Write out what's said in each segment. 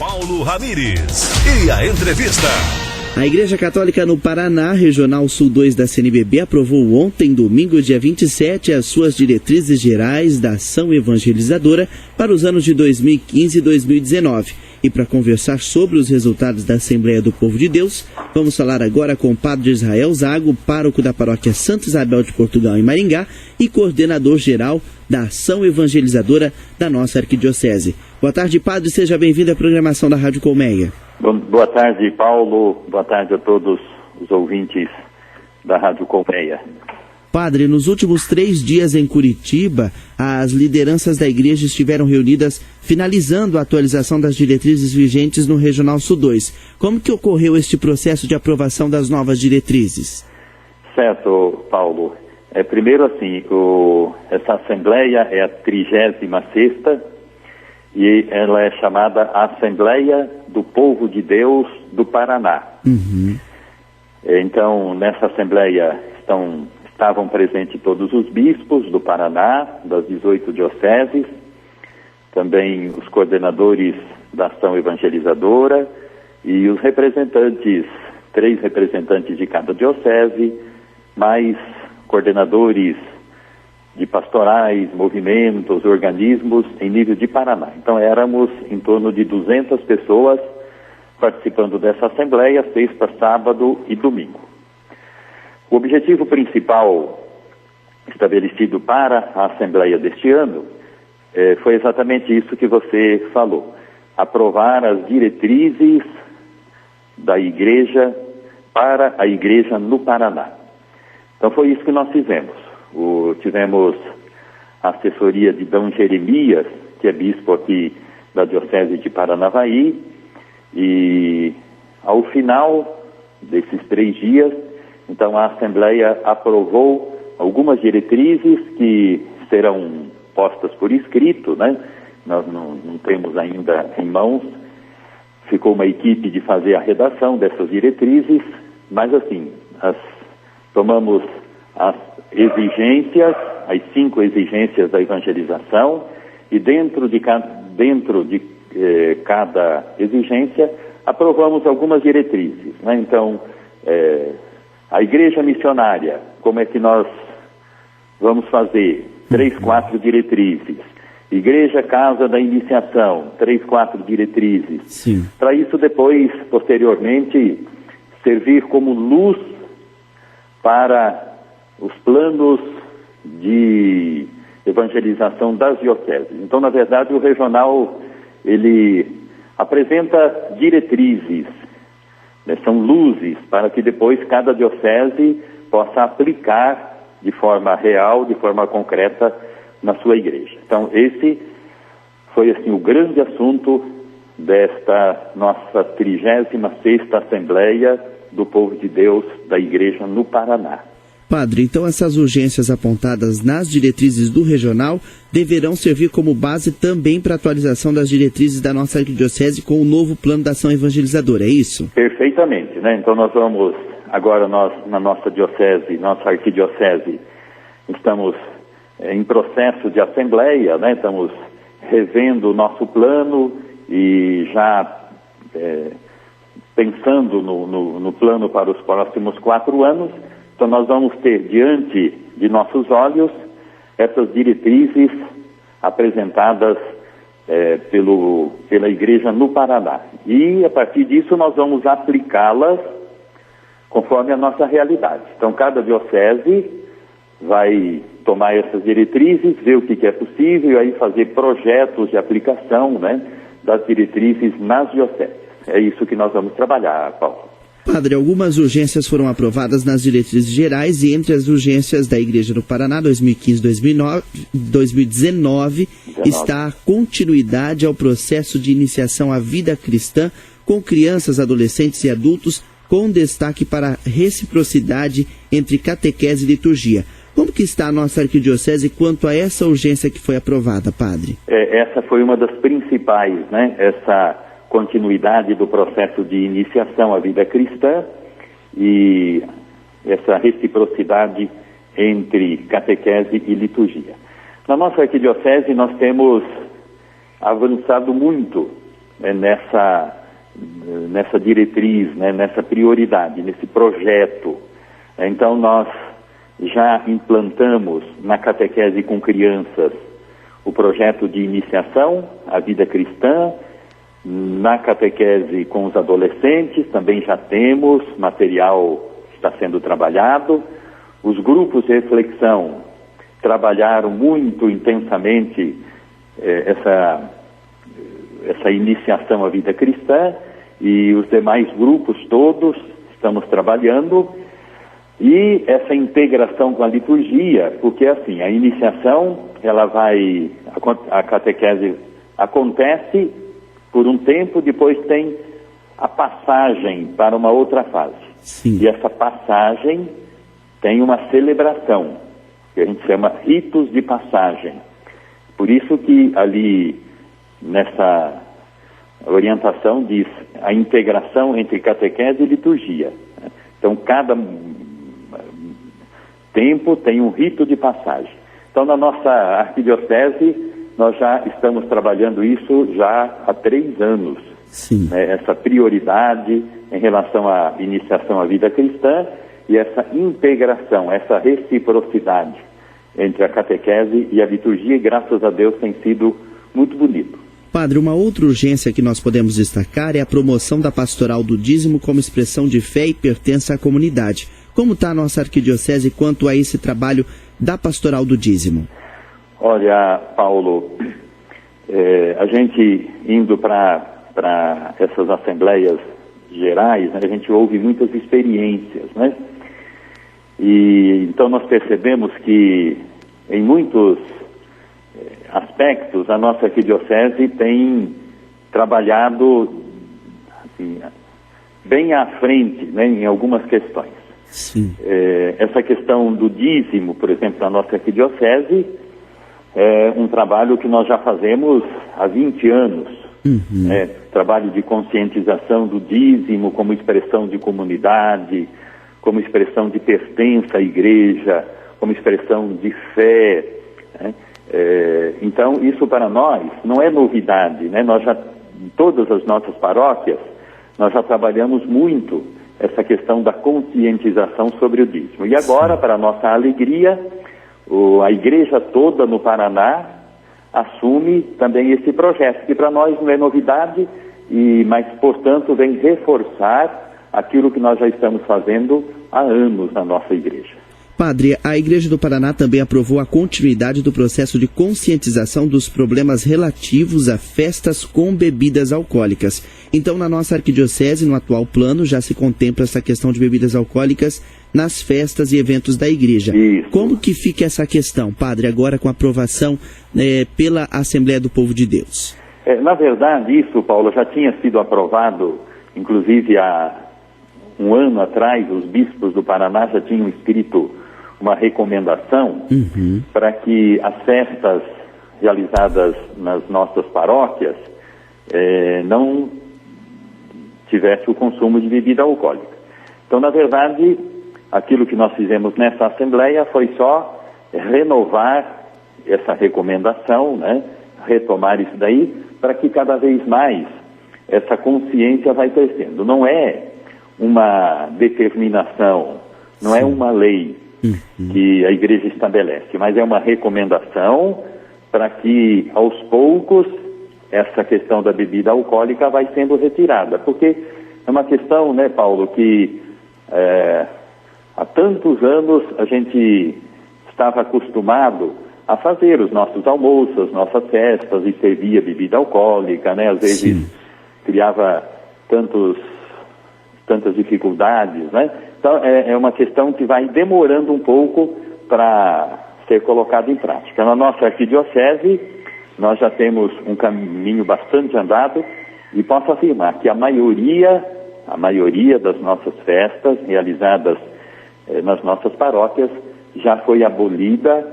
Paulo Ramires e a entrevista. A Igreja Católica no Paraná, Regional Sul 2 da CNBB, aprovou ontem, domingo, dia 27, as suas diretrizes gerais da ação evangelizadora para os anos de 2015 e 2019. E para conversar sobre os resultados da Assembleia do Povo de Deus, vamos falar agora com o Padre Israel Zago, pároco da paróquia Santa Isabel de Portugal, em Maringá, e coordenador geral da ação evangelizadora da nossa arquidiocese. Boa tarde, Padre, seja bem-vindo à programação da Rádio Colmeia. Boa tarde, Paulo. Boa tarde a todos os ouvintes da Rádio Colmeia. Padre, nos últimos 3 dias em Curitiba, as lideranças da igreja estiveram reunidas finalizando a atualização das diretrizes vigentes no Regional Sul 2. Como que ocorreu este processo de aprovação das novas diretrizes? Certo, Paulo. Primeiro assim, essa Assembleia é a 36ª e ela é chamada Assembleia do Povo de Deus do Paraná. Então, nessa Assembleia estavam presentes todos os bispos do Paraná, das 18 dioceses, também os coordenadores da ação evangelizadora e os representantes, 3 representantes de cada diocese, mais coordenadores de pastorais, movimentos, organismos em nível de Paraná. Então éramos em torno de 200 pessoas participando dessa Assembleia, sexta, sábado e domingo. O objetivo principal estabelecido para a Assembleia deste ano foi exatamente isso que você falou: aprovar as diretrizes da Igreja para a Igreja no Paraná. Então foi isso que nós fizemos. Tivemos a assessoria de D. Jeremias, que é bispo aqui da Diocese de Paranavaí, e ao final desses 3 dias, então a Assembleia aprovou algumas diretrizes que serão postas por escrito, né? Nós não temos ainda em mãos. Ficou uma equipe de fazer a redação dessas diretrizes, mas assim, tomamos as exigências, as 5 exigências da evangelização, e dentro de cada exigência aprovamos algumas diretrizes, né? Então, a igreja missionária, como é que nós vamos fazer? 3, 4 diretrizes. Igreja Casa da Iniciação, 3, 4 diretrizes. Para isso depois, posteriormente, servir como luz para os planos de evangelização das dioceses. Então, na verdade, o regional, ele apresenta diretrizes, né? São luzes para que depois cada diocese possa aplicar de forma real, de forma concreta na sua igreja. Então, esse foi assim o grande assunto desta nossa 36ª Assembleia do Povo de Deus da Igreja no Paraná. Padre, então essas urgências apontadas nas diretrizes do regional deverão servir como base também para a atualização das diretrizes da nossa arquidiocese com o novo plano da ação evangelizadora, é isso? Perfeitamente, né? Então nós vamos, agora na nossa diocese, nossa arquidiocese, estamos em processo de assembleia, né? Estamos revendo o nosso plano e já pensando no plano para os próximos 4 anos. Então nós vamos ter diante de nossos olhos essas diretrizes apresentadas pela Igreja no Paraná. E a partir disso nós vamos aplicá-las conforme a nossa realidade. Então cada diocese vai tomar essas diretrizes, ver o que é possível e aí fazer projetos de aplicação, né, das diretrizes nas dioceses. É isso que nós vamos trabalhar, Paulo. Padre, algumas urgências foram aprovadas nas diretrizes gerais e entre as urgências da Igreja no Paraná 2015-2019 está a continuidade ao processo de iniciação à vida cristã com crianças, adolescentes e adultos, com destaque para a reciprocidade entre catequese e liturgia. Como que está a nossa arquidiocese quanto a essa urgência que foi aprovada, Padre? Essa foi uma das principais, né? Essa continuidade do processo de iniciação à vida cristã e essa reciprocidade entre catequese e liturgia. Na nossa arquidiocese nós temos avançado muito nessa diretriz, né, nessa prioridade, nesse projeto. Então nós já implantamos na catequese com crianças o projeto de iniciação à vida cristã. Na catequese com os adolescentes também já temos material que está sendo trabalhado. Os grupos de reflexão trabalharam muito intensamente essa iniciação à vida cristã, e os demais grupos todos estamos trabalhando. E essa integração com a liturgia, porque assim, a iniciação, a catequese acontece por um tempo, depois tem a passagem para uma outra fase. Sim. E essa passagem tem uma celebração, que a gente chama ritos de passagem. Por isso que ali, nessa orientação, diz a integração entre catequese e liturgia. Então, cada tempo tem um rito de passagem. Então, na nossa arquidiocese, nós já estamos trabalhando isso já há 3 anos. Sim. Essa prioridade em relação à iniciação à vida cristã e essa integração, essa reciprocidade entre a catequese e a liturgia, e graças a Deus tem sido muito bonito. Padre, uma outra urgência que nós podemos destacar é a promoção da pastoral do dízimo como expressão de fé e pertença à comunidade. Como está a nossa arquidiocese quanto a esse trabalho da pastoral do dízimo? Olha, Paulo, a gente indo para essas assembleias gerais, né, a gente ouve muitas experiências, né? E então nós percebemos que em muitos aspectos a nossa arquidiocese tem trabalhado assim, bem à frente, né, em algumas questões. Sim. Essa questão do dízimo, por exemplo, na nossa arquidiocese, é um trabalho que nós já fazemos há 20 anos. Uhum. Trabalho de conscientização do dízimo como expressão de comunidade, como expressão de pertença à igreja, como expressão de fé, né? Então, isso para nós não é novidade, né? Nós já, em todas as nossas paróquias, nós já trabalhamos muito essa questão da conscientização sobre o dízimo. E agora, para nossa alegria, a igreja toda no Paraná assume também esse projeto, que para nós não é novidade, mas, portanto, vem reforçar aquilo que nós já estamos fazendo há anos na nossa igreja. Padre, a Igreja do Paraná também aprovou a continuidade do processo de conscientização dos problemas relativos a festas com bebidas alcoólicas. Então, na nossa arquidiocese, no atual plano, já se contempla essa questão de bebidas alcoólicas nas festas e eventos da igreja. Isso. Como que fica essa questão, Padre, agora com a aprovação pela Assembleia do Povo de Deus? Na verdade, isso, Paulo, já tinha sido aprovado, inclusive há um ano atrás, os bispos do Paraná já tinham escrito uma recomendação para que as festas realizadas nas nossas paróquias não tivesse o consumo de bebida alcoólica. Então, na verdade, aquilo que nós fizemos nessa Assembleia foi só renovar essa recomendação, né? Retomar isso daí, para que cada vez mais essa consciência vai crescendo. Não é uma determinação, não é uma lei que a igreja estabelece, mas é uma recomendação para que, aos poucos, essa questão da bebida alcoólica vai sendo retirada. Porque é uma questão, né, Paulo, que há tantos anos a gente estava acostumado a fazer os nossos almoços, as nossas festas, e servia bebida alcoólica, né? Às vezes criava tantas dificuldades, né? Então, é uma questão que vai demorando um pouco para ser colocada em prática. Na nossa arquidiocese, nós já temos um caminho bastante andado, e posso afirmar que a maioria das nossas festas realizadas nas nossas paróquias já foi abolido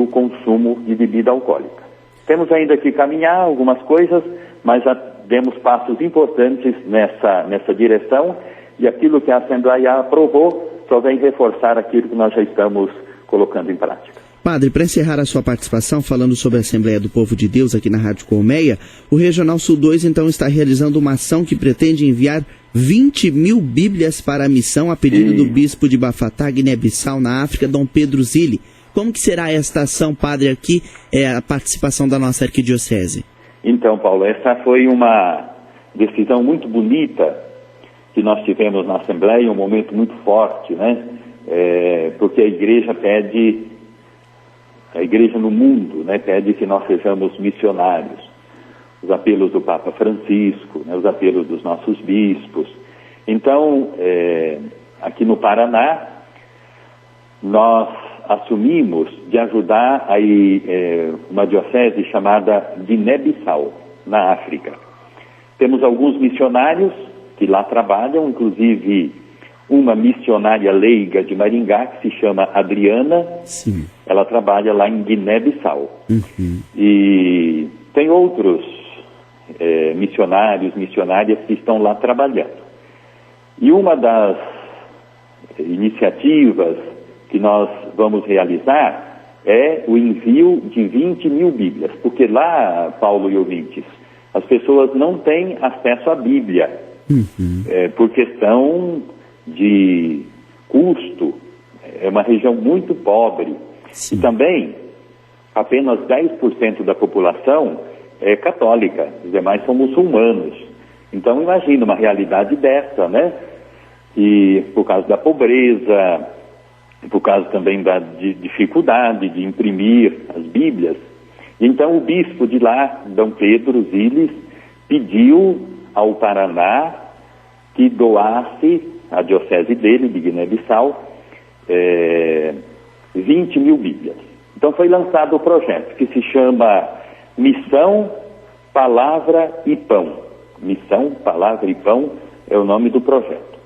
o consumo de bebida alcoólica. Temos ainda que caminhar algumas coisas, mas já demos passos importantes nessa direção, e aquilo que a Assembleia aprovou só vem reforçar aquilo que nós já estamos colocando em prática. Padre, para encerrar a sua participação falando sobre a Assembleia do Povo de Deus aqui na Rádio Colmeia, o Regional Sul 2 então está realizando uma ação que pretende enviar 20 mil Bíblias para a missão a pedido do bispo de Bafatá, Guiné-Bissau, na África, Dom Pedro Zilli. Como que será esta ação, Padre, aqui, a participação da nossa arquidiocese? Então, Paulo, essa foi uma decisão muito bonita que nós tivemos na Assembleia, um momento muito forte, né? Porque a igreja no mundo, né, pede que nós sejamos missionários. Os apelos do Papa Francisco, né, os apelos dos nossos bispos. Então, aqui no Paraná, nós assumimos de ajudar aí, uma diocese chamada Guiné-Bissau, na África. Temos alguns missionários que lá trabalham, inclusive uma missionária leiga de Maringá, que se chama Adriana. Sim. Ela trabalha lá em Guiné-Bissau. Uhum. E tem outros missionários, missionárias que estão lá trabalhando. E uma das iniciativas que nós vamos realizar é o envio de 20 mil Bíblias, porque lá, Paulo e ouvintes, as pessoas não têm acesso à Bíblia, por questão de custo. É uma região muito pobre. Sim. E também, apenas 10% da população é católica, os demais são muçulmanos. Então, imagina uma realidade dessa, né? E por causa da pobreza, por causa também da dificuldade de imprimir as Bíblias. Então, o bispo de lá, Dom Pedro Zilli, pediu ao Paraná que doasse a diocese dele, de Guiné-Bissau, 20 mil Bíblias. Então foi lançado o projeto, que se chama Missão, Palavra e Pão. Missão, Palavra e Pão é o nome do projeto.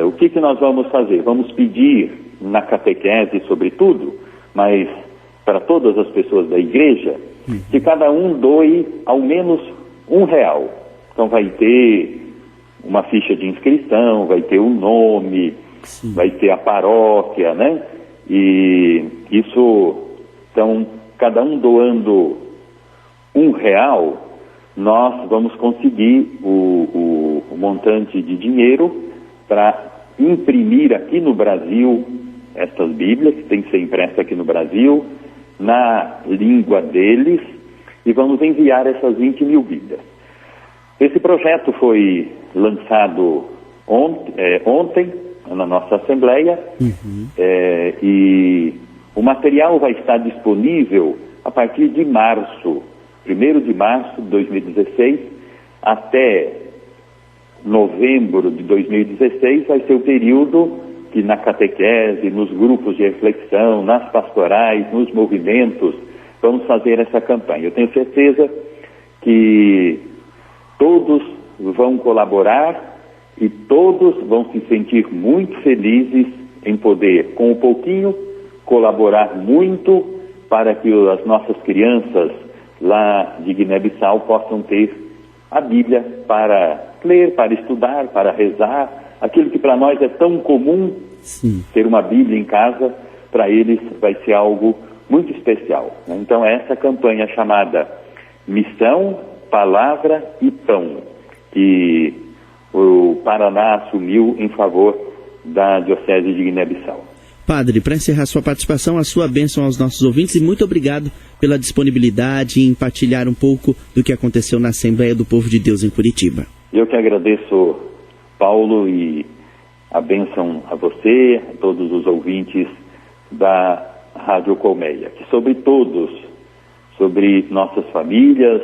O que nós vamos fazer? Vamos pedir na catequese, sobretudo, mas para todas as pessoas da igreja, que cada um doe ao menos R$1. Então vai ter uma ficha de inscrição, vai ter o nome, sim, vai ter a paróquia, né? E isso, então, cada um doando R$1, nós vamos conseguir o montante de dinheiro para imprimir aqui no Brasil essas Bíblias, que tem que ser impressa aqui no Brasil, na língua deles, e vamos enviar essas 20 mil Bíblias. Esse projeto foi lançado ontem na nossa Assembleia, e o material vai estar disponível a partir de março, 1º de março de 2016, até novembro de 2016, vai ser o período que na catequese, nos grupos de reflexão, nas pastorais, nos movimentos, vamos fazer essa campanha. Eu tenho certeza que todos vão colaborar e todos vão se sentir muito felizes em poder, com um pouquinho, colaborar muito para que as nossas crianças lá de Guiné-Bissau possam ter a Bíblia para ler, para estudar, para rezar. Aquilo que para nós é tão comum, sim, ter uma Bíblia em casa, para eles vai ser algo muito especial, né? Então essa campanha chamada Missão, Palavra e Pão, que o Paraná assumiu em favor da Diocese de Guiné-Bissau. Padre, para encerrar sua participação, a sua bênção aos nossos ouvintes e muito obrigado pela disponibilidade em partilhar um pouco do que aconteceu na Assembleia do Povo de Deus em Curitiba. Eu que agradeço, Paulo, e a bênção a você, a todos os ouvintes da Rádio Colmeia, que sobre todos, sobre nossas famílias,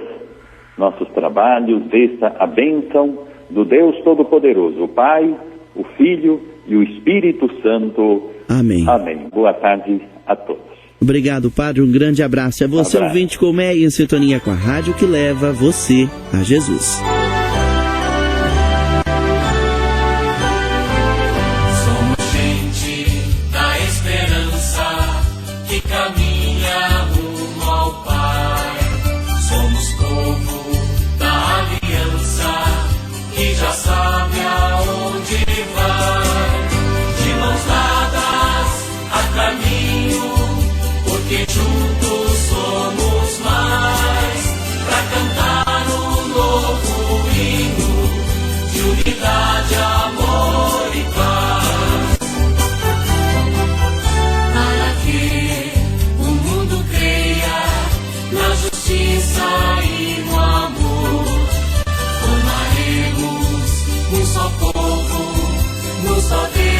nossos trabalhos, desça a bênção do Deus Todo-Poderoso, o Pai, o Filho e o Espírito Santo. Amém. Amém. Boa tarde a todos. Obrigado, Padre. Um grande abraço. É você, ouvinte Colmeia, em sintonia com a rádio que leva você a Jesus. Somos gente da esperança que caminha rumo ao Pai. Somos povo da aliança que já sabe aonde vai. De mãos dadas a caminho, juntos somos mais, pra cantar um novo hino de unidade, amor e paz. Para que o mundo creia na justiça e no amor, formaremos um só povo, um só Deus.